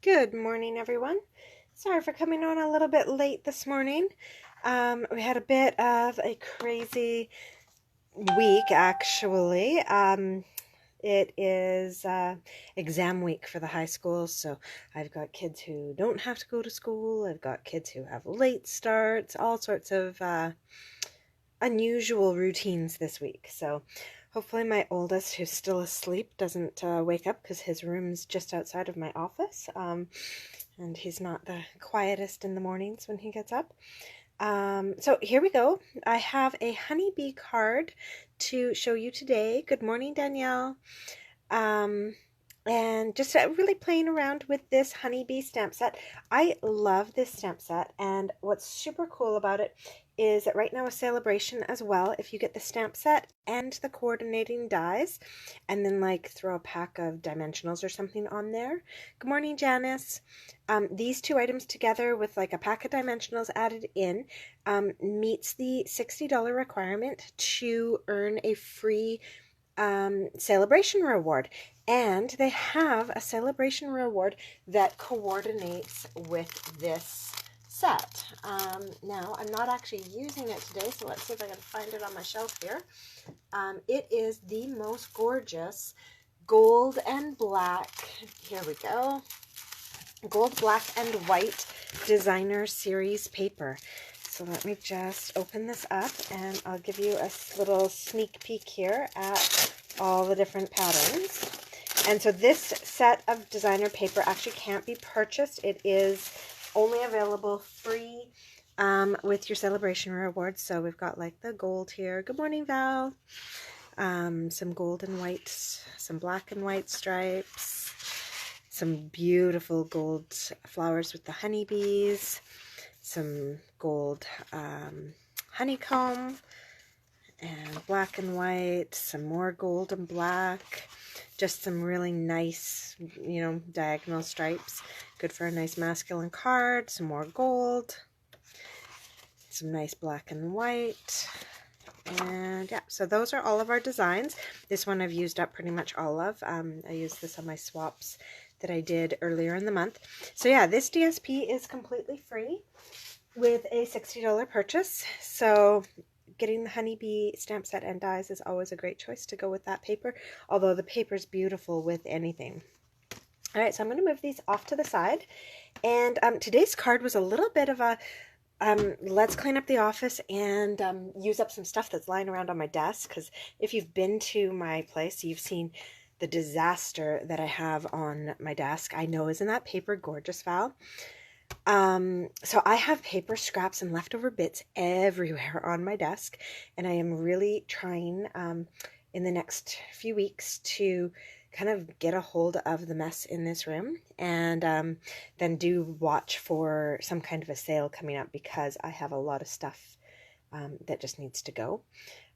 Good morning, everyone. Sorry for coming on a little bit late this morning. We had a bit of a crazy week, actually. It is exam week for the high schools, so I've got kids who don't have to go to school. I've got kids who have late starts, all sorts of unusual routines this week. So hopefully my oldest, who's still asleep, doesn't wake up because his room's just outside of my office. And he's not the quietest in the mornings when he gets up. So here we go. I have a honeybee card to show you today. Good morning, Danielle. And just really playing around with this honeybee stamp set. I love this stamp set, and what's super cool about it is that right now a celebration as well. If you get the stamp set and the coordinating dies, and then like throw a pack of dimensionals or something on there. Good morning, Janice. These two items together with like a pack of dimensionals added in meets the $60 requirement to earn a free celebration reward. And they have a celebration reward that coordinates with this set. Now, I'm not actually using it today, so let's see if I can find it on my shelf here. It is the most gorgeous gold and black, here we go, gold, black, and white designer series paper. So let me just open this up and I'll give you a little sneak peek here at all the different patterns. And so this set of designer paper actually can't be purchased. It is only available free with your celebration rewards. So we've got like the gold here. Good morning, Val. Some gold and white, some black and white stripes, some beautiful gold flowers with the honeybees, some gold honeycomb, and black and white, some more gold and black, just some really nice, diagonal stripes, good for a nice masculine card, some more gold, some nice black and white, and yeah, so those are all of our designs. This one I've used up pretty much all of. I used this on my swaps that I did earlier in the month. So yeah, this DSP is completely free with a $60 purchase. So getting the honeybee stamp set and dies is always a great choice to go with that paper, although the paper is beautiful with anything. All right, so I'm going to move these off to the side. And today's card was a little bit of a let's clean up the office and use up some stuff that's lying around on my desk, because if you've been to my place, you've seen the disaster that I have on my desk. I know, isn't that paper gorgeous, Val? So I have paper scraps and leftover bits everywhere on my desk, and I am really trying in the next few weeks to kind of get a hold of the mess in this room, and then do watch for some kind of a sale coming up, because I have a lot of stuff that just needs to go.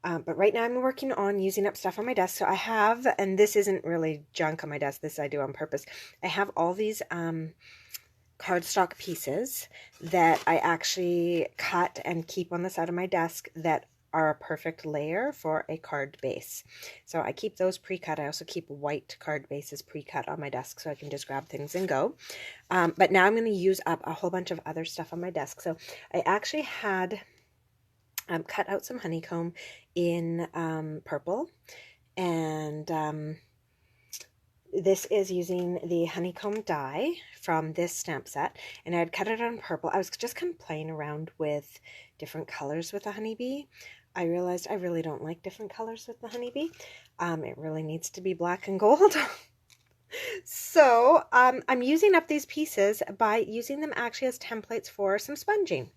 But right now I'm working on using up stuff on my desk. So I have, and this isn't really junk on my desk, this I do on purpose, I have all these cardstock pieces that I actually cut and keep on the side of my desk that are a perfect layer for a card base. So I keep those pre-cut. I also keep white card bases pre-cut on my desk so I can just grab things and go. But now I'm going to use up a whole bunch of other stuff on my desk. So I actually had cut out some honeycomb in purple, and this is using the honeycomb die from this stamp set, and I had cut it on purple. I was just kind of playing around with different colors with the honeybee. I realized I really don't like different colors with the honeybee. It really needs to be black and gold. So I'm using up these pieces by using them actually as templates for some sponging.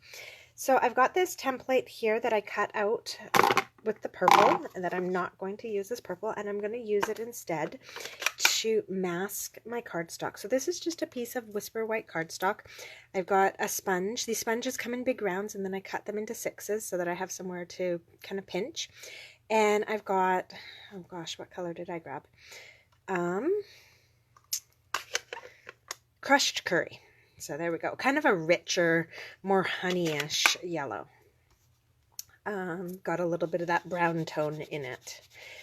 So I've got this template here that I cut out with the purple, and that I'm not going to use this purple, and I'm going to use it instead to mask my cardstock. So this is just a piece of Whisper White cardstock. I've got a sponge. These sponges come in big rounds, and then I cut them into sixes so that I have somewhere to kind of pinch. And I've got, oh gosh, what color did I grab? Crushed curry. So there we go. Kind of a richer, more honeyish yellow. Got a little bit of that brown tone in it.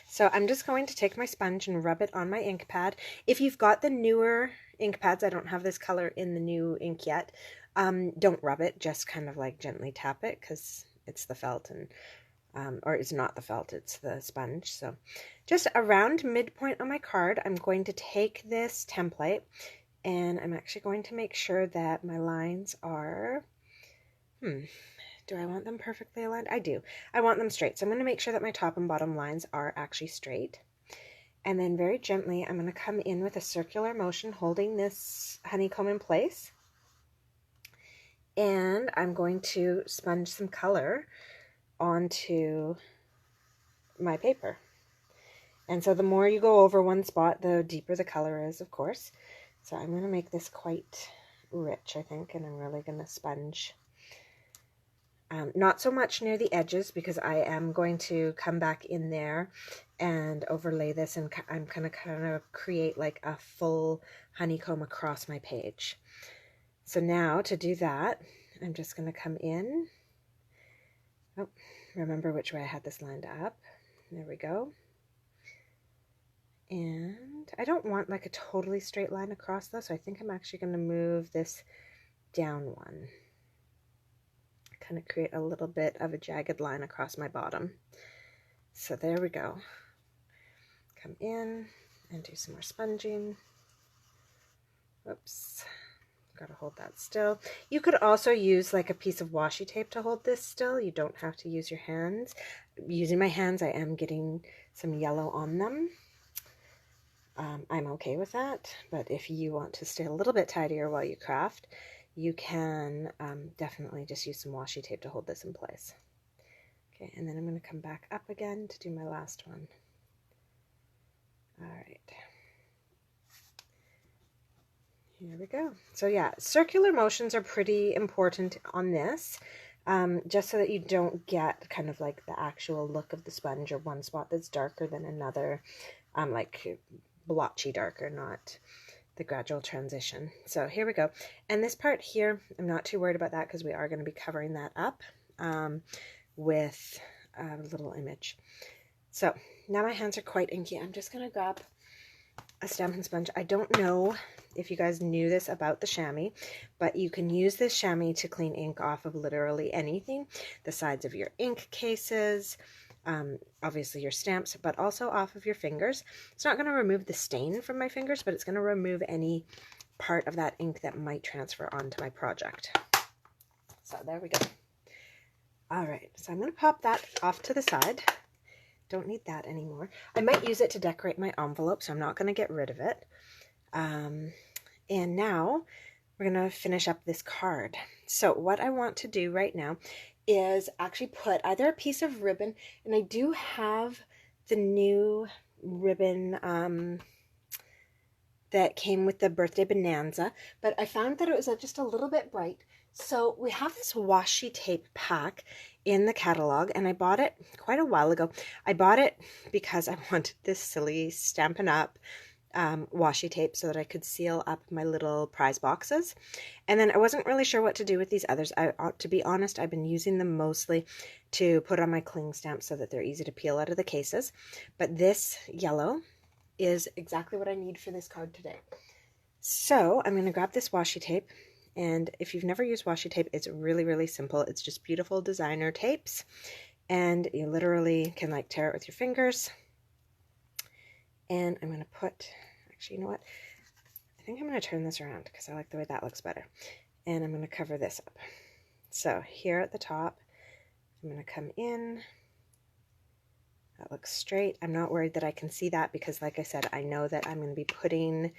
So I'm just going to take my sponge and rub it on my ink pad. If you've got the newer ink pads. I don't have this color in the new ink yet. Don't rub it, just kind of like gently tap it because it's the felt, and or it's not the felt, it's the sponge. So just around midpoint on my card, I'm going to take this template and I'm actually going to make sure that my lines are, do I want them perfectly aligned? I do. I want them straight. So I'm going to make sure that my top and bottom lines are actually straight. And then very gently, I'm going to come in with a circular motion holding this honeycomb in place. And I'm going to sponge some color onto my paper. And so the more you go over one spot, the deeper the color is, of course. So I'm going to make this quite rich, I think, and I'm really going to sponge. Not so much near the edges because I am going to come back in there and overlay this, and I'm going to kind of create like a full honeycomb across my page. So now to do that, I'm just going to come in. Oh, remember which way I had this lined up. There we go. And I don't want like a totally straight line across though, so I think I'm actually going to move this down one. Kind of create a little bit of a jagged line across my bottom. So there we go. Come in and do some more sponging. Whoops. Got to hold that still. You could also use like a piece of washi tape to hold this still. You don't have to use your hands. Using my hands, I am getting some yellow on them. I'm okay with that, but if you want to stay a little bit tidier while you craft, you can definitely just use some washi tape to hold this in place. Okay, and then I'm going to come back up again to do my last one. All right. Here we go. So yeah, circular motions are pretty important on this, just so that you don't get kind of like the actual look of the sponge or one spot that's darker than another, like blotchy darker, not the gradual transition. So here we go. And this part here, I'm not too worried about that because we are going to be covering that up with a little image. So now my hands are quite inky. I'm just going to grab a Stampin' sponge. I don't know if you guys knew this about the chamois, but you can use this chamois to clean ink off of literally anything. The sides of your ink cases, obviously your stamps, but also off of your fingers. It's not going to remove the stain from my fingers, but it's going to remove any part of that ink that might transfer onto my project. So there we go. All right, so I'm going to pop that off to the side. Don't need that anymore. I might use it to decorate my envelope, so I'm not going to get rid of it. And now we're going to finish up this card. So what I want to do right now is actually put either a piece of ribbon, and I do have the new ribbon that came with the birthday bonanza, but I found that it was just a little bit bright. So we have this washi tape pack in the catalog, and I bought it quite a while ago. I bought it because I wanted this silly Stampin' Up washi tape so that I could seal up my little prize boxes. And then I wasn't really sure what to do with these others. To be honest, I've been using them mostly to put on my cling stamps so that they're easy to peel out of the cases. But this yellow is exactly what I need for this card today. So I'm going to grab this washi tape. And if you've never used washi tape, it's really, really simple. It's just beautiful designer tapes. And you literally can like tear it with your fingers. And I'm going to put, actually, you know what? I think I'm going to turn this around because I like the way that looks better. And I'm going to cover this up. So here at the top, I'm going to come in. That looks straight. I'm not worried that I can see that because, like I said, I know that I'm going to be putting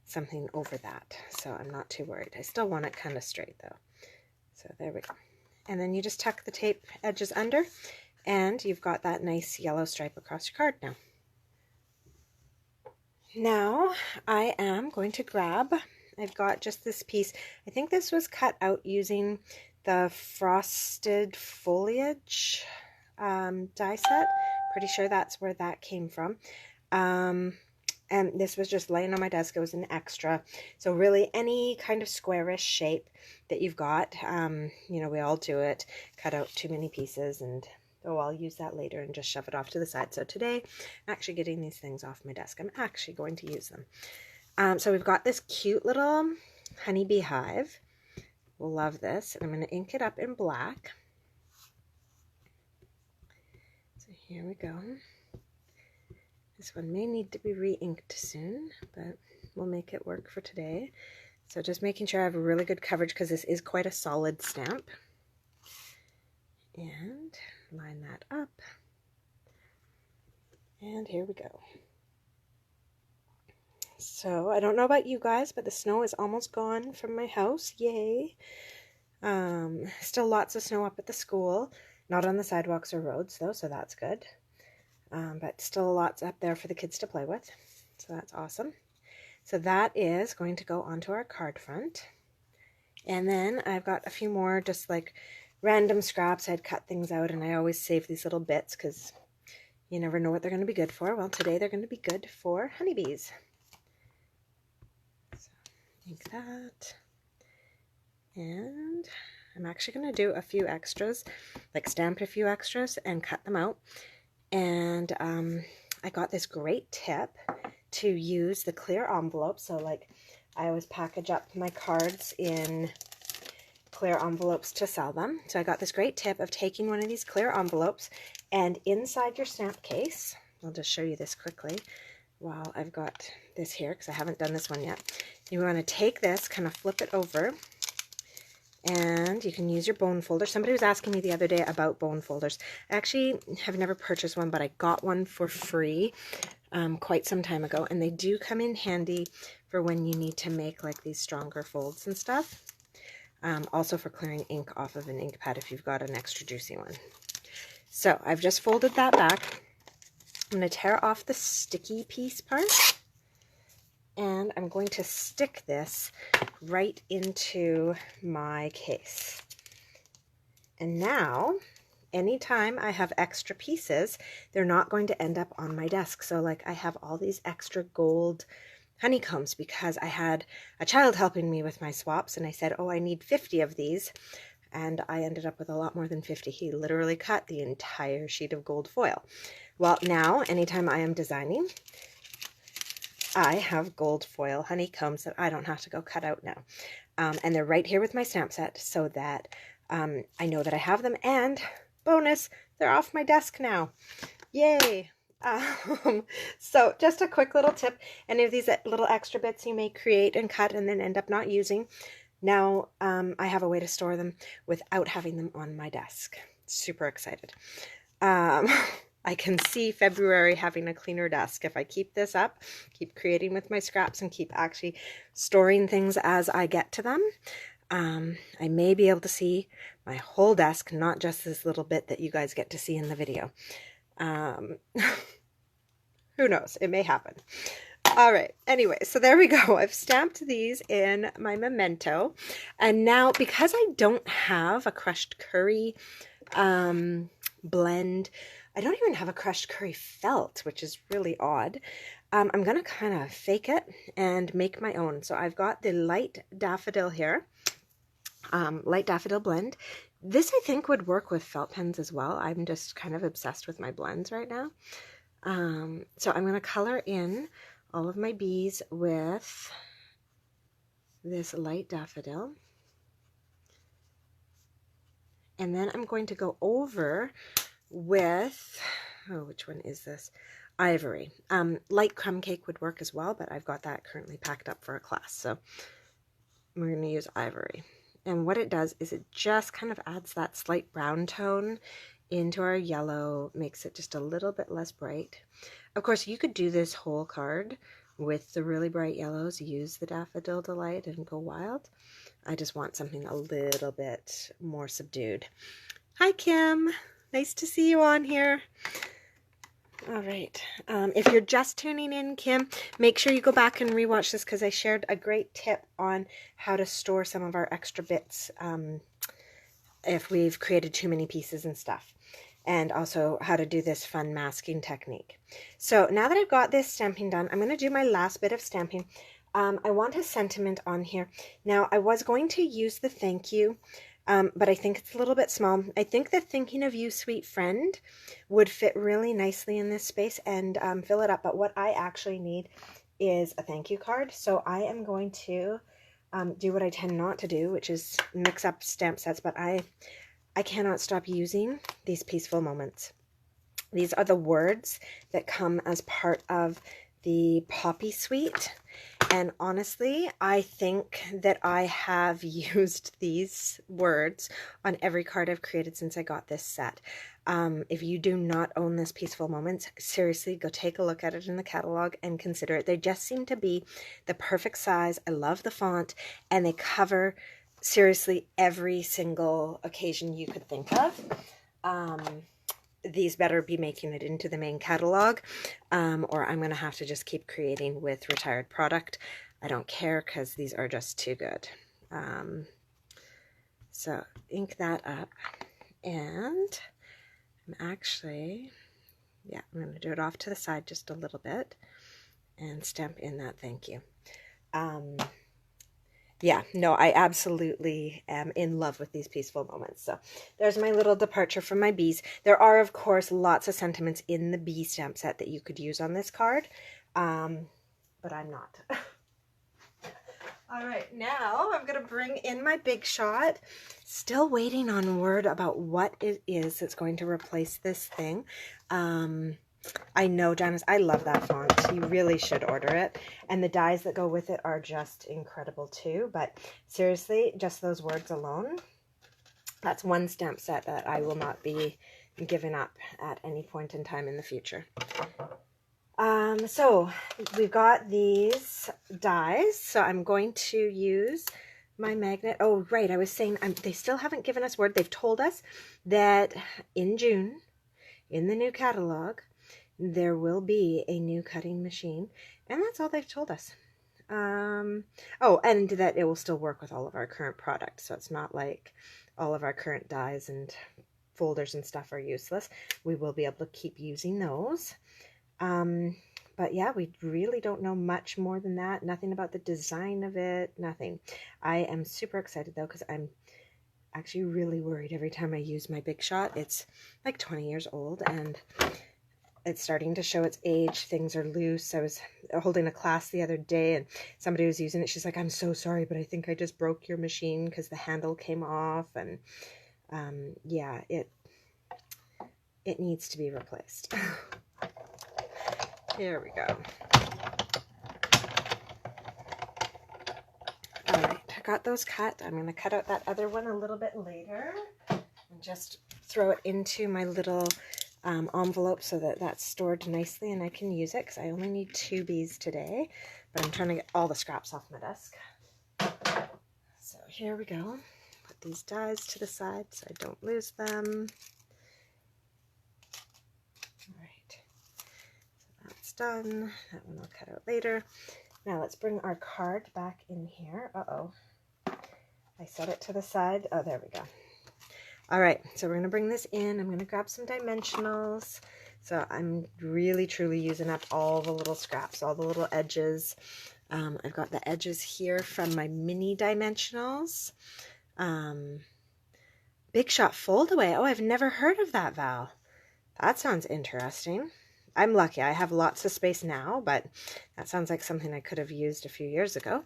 something over that. So I'm not too worried. I still want it kind of straight though. So there we go. And then you just tuck the tape edges under, and you've got that nice yellow stripe across your card now. Now I am going to grab, I've got just this piece. I think this was cut out using the Frosted Foliage die set. Pretty sure that's where that came from. And this was just laying on my desk. It was an extra. So really any kind of squarish shape that you've got, you know, we all do it. Cut out too many pieces and Oh, I'll use that later and just shove it off to the side. So today, I'm actually getting these things off my desk. I'm actually going to use them. So we've got this cute little honeybee hive. Love this. And I'm going to ink it up in black. So here we go. This one may need to be re-inked soon, but we'll make it work for today. So just making sure I have a really good coverage because this is quite a solid stamp. And line that up. And here we go. So I don't know about you guys, but the snow is almost gone from my house. Yay. Still lots of snow up at the school. Not on the sidewalks or roads though, so that's good. But still lots up there for the kids to play with. So that's awesome. So that is going to go onto our card front. And then I've got a few more just like random scraps. I'd cut things out and I always save these little bits because you never know what they're going to be good for. Well, today they're going to be good for honeybees. So like that. And I'm actually going to do a few extras, like stamp a few extras and cut them out. And I got this great tip to use the clear envelopes. So like I always package up my cards in clear envelopes to sell them. So I got this great tip of taking one of these clear envelopes and inside your stamp case, I'll just show you this quickly while I've got this here because I haven't done this one yet. You want to take this, kind of flip it over, and you can use your bone folder. Somebody was asking me the other day about bone folders. I actually have never purchased one, but I got one for free quite some time ago, and they do come in handy for when you need to make like these stronger folds and stuff. Also for clearing ink off of an ink pad if you've got an extra juicy one. So I've just folded that back. I'm going to tear off the sticky piece part, and I'm going to stick this right into my case. And now, anytime I have extra pieces, they're not going to end up on my desk. So like I have all these extra gold honeycombs because I had a child helping me with my swaps and I said, oh, I need 50 of these. And I ended up with a lot more than 50. He literally cut the entire sheet of gold foil. Well, now, anytime I am designing, I have gold foil honeycombs that I don't have to go cut out now. And they're right here with my stamp set so that I know that I have them. And bonus, they're off my desk now. Yay! So just a quick little tip. Any of these little extra bits you may create and cut and then end up not using. Now I have a way to store them without having them on my desk. Super excited. I can see February having a cleaner desk if I keep this up, keep creating with my scraps, and keep actually storing things as I get to them. I may be able to see my whole desk, not just this little bit that you guys get to see in the video. Who knows? It may happen. All right. Anyway, so there we go. I've stamped these in my memento. And now, because I don't have a crushed curry blend, I don't even have a crushed curry felt, which is really odd. I'm going to kind of fake it and make my own. So I've got the light daffodil here, light daffodil blend. This, I think, would work with felt pens as well. I'm just kind of obsessed with my blends right now. So I'm going to color in all of my bees with this light daffodil. And then I'm going to go over with, oh, which one is this? Ivory. Light crumb cake would work as well, but I've got that currently packed up for a class. So we're going to use ivory. And what it does is it just kind of adds that slight brown tone into our yellow, makes it just a little bit less bright. Of course, you could do this whole card with the really bright yellows, use the Daffodil Delight and go wild. I just want something a little bit more subdued. Hi, Kim. Nice to see you on here. All right. If you're just tuning in, Kim, make sure you go back and rewatch this because I shared a great tip on how to store some of our extra bits if we've created too many pieces and stuff. And also how to do this fun masking technique. So now that I've got this stamping done, I'm going to do my last bit of stamping. I want a sentiment on here. Now, I was going to use the thank you but I think it's a little bit small. I think the Thinking of You Sweet Friend would fit really nicely in this space and fill it up. But what I actually need is a thank you card. So I am going to do what I tend not to do, which is mix up stamp sets, but I cannot stop using these peaceful moments. These are the words that come as part of the Poppy Suite. And honestly, I think that I have used these words on every card I've created since I got this set. If you do not own this Peaceful Moments, seriously, go take a look at it in the catalog and consider it. They just seem to be the perfect size. I love the font, and they cover seriously every single occasion you could think of. These better be making it into the main catalog, or I'm going to have to just keep creating with retired product. I don't care because these are just too good. So ink that up, and I'm actually, yeah, I'm going to do it off to the side just a little bit and stamp in that thank you. Yeah, no, I absolutely am in love with these peaceful moments. So there's my little departure from my bees. There are, of course, lots of sentiments in the bee stamp set that you could use on this card, but I'm not. All right, now I'm going to bring in my Big Shot. Still waiting on word about what it is that's going to replace this thing. I know, Janice, I love that font. You really should order it. And the dies that go with it are just incredible too. But seriously, just those words alone, that's one stamp set that I will not be giving up at any point in time in the future. So we've got these dies. So I'm going to use my magnet. Oh, right. I was saying they still haven't given us word. They've told us that in June, in the new catalog, there will be a new cutting machine, and that's all they've told us. Oh, and that it will still work with all of our current products, so it's not like all of our current dies and folders and stuff are useless. We will be able to keep using those. But yeah, we really don't know much more than that. Nothing about the design of it, nothing. I am super excited though, because I'm actually really worried every time I use my Big Shot. It's like 20 years old, and it's starting to show its age. Things are loose. I was holding a class the other day and somebody was using it. She's like, I'm so sorry, but I think I just broke your machine because the handle came off. And yeah, it needs to be replaced. Here we go. All right, I got those cut. I'm going to cut out that other one a little bit later and just throw it into my little envelope so that that's stored nicely and I can use it, because I only need 2 bees today, but I'm trying to get all the scraps off my desk. So here we go. Put these dies to the side so I don't lose them. All right, so that's done. That one I'll cut out later. Now let's bring our card back in here. Uh-oh, I set it to the side. Oh, there we go. All right, so we're going to bring this in. I'm going to grab some dimensionals. So I'm really, truly using up all the little scraps, all the little edges. I've got the edges here from my mini dimensionals. Big Shot Fold Away. Oh, I've never heard of that, Val. That sounds interesting. I'm lucky. I have lots of space now, but that sounds like something I could have used a few years ago.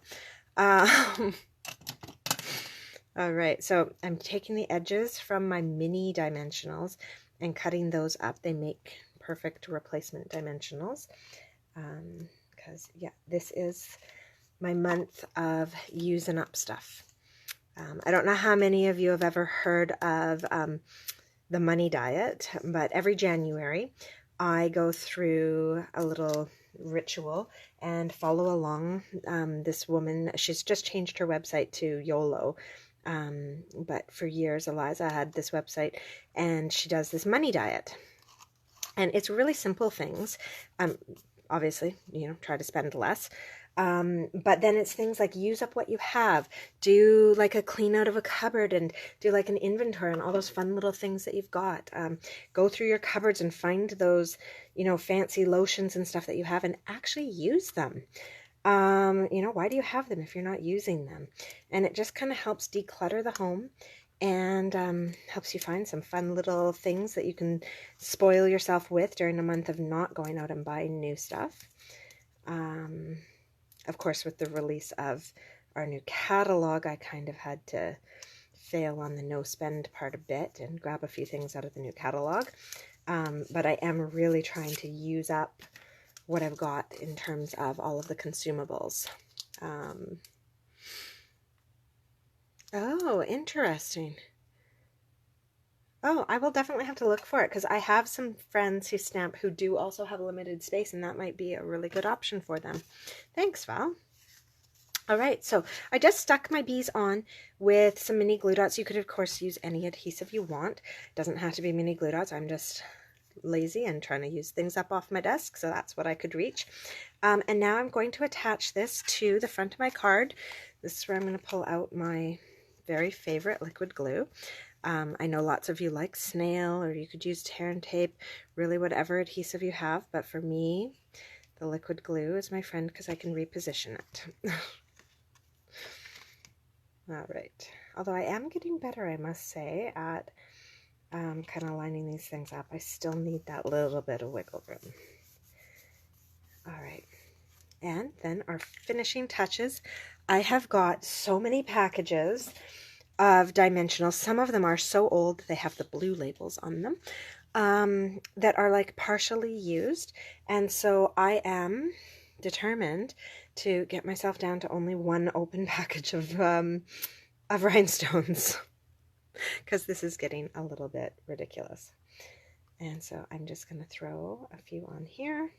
All right, so I'm taking the edges from my mini dimensionals and cutting those up. They make perfect replacement dimensionals because, yeah, this is my month of using up stuff. I don't know how many of you have ever heard of the money diet, but every January I go through a little ritual and follow along this woman. She's just changed her website to YOLO. But for years, Eliza had this website, and she does this money diet, and it's really simple things. Obviously, you know, try to spend less. But then it's things like use up what you have, do like a clean out of a cupboard and do like an inventory and all those fun little things that you've got. Go through your cupboards and find those, you know, fancy lotions and stuff that you have and actually use them. You know, why do you have them if you're not using them? And it just kind of helps declutter the home. and helps you find some fun little things that you can spoil yourself with during a month of not going out and buying new stuff. Of course, with the release of our new catalog, I kind of had to fail on the no spend part a bit and grab a few things out of the new catalog. But I am really trying to use up what I've got in terms of all of the consumables. Oh, interesting. Oh, I will definitely have to look for it because I have some friends who stamp who do also have a limited space, and that might be a really good option for them. Thanks, Val. All right, so I just stuck my bees on with some mini glue dots. You could, of course, use any adhesive you want. It doesn't have to be mini glue dots. I'm just lazy and trying to use things up off my desk, so that's what I could reach. And now I'm going to attach this to the front of my card. This is where I'm going to pull out my very favorite liquid glue. I know lots of you like snail, or you could use tear and tape, really whatever adhesive you have, but for me, the liquid glue is my friend because I can reposition it. All right, although I am getting better, I must say, at kind of lining these things up. I still need that little bit of wiggle room. All right, and then our finishing touches. I have got so many packages of dimensionals. Some of them are so old they have the blue labels on them, that are like partially used, and so I am determined to get myself down to only one open package of rhinestones because this is getting a little bit ridiculous. And so I'm just going to throw a few on here,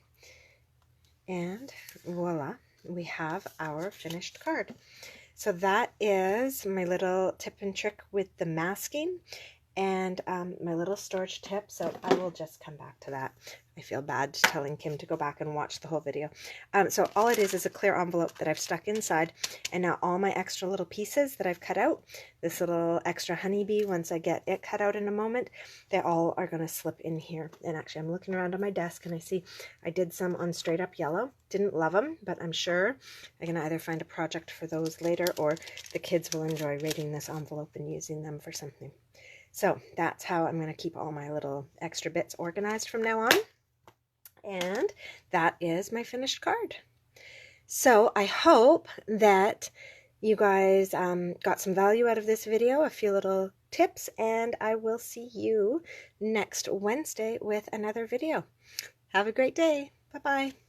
and voila, we have our finished card. So that is my little tip and trick with the masking and my little storage tip. So I will just come back to that. I feel bad telling Kim to go back and watch the whole video. So all it is a clear envelope that I've stuck inside, and now all my extra little pieces that I've cut out, this little extra honeybee, once I get it cut out in a moment, they all are going to slip in here. And actually I'm looking around on my desk and I see I did some on straight up yellow. Didn't love them, but I'm sure I can either find a project for those later, or the kids will enjoy reading this envelope and using them for something. So that's how I'm going to keep all my little extra bits organized from now on. And that is my finished card. So I hope that you guys got some value out of this video, a few little tips, and I will see you next Wednesday with another video. Have a great day. Bye-bye.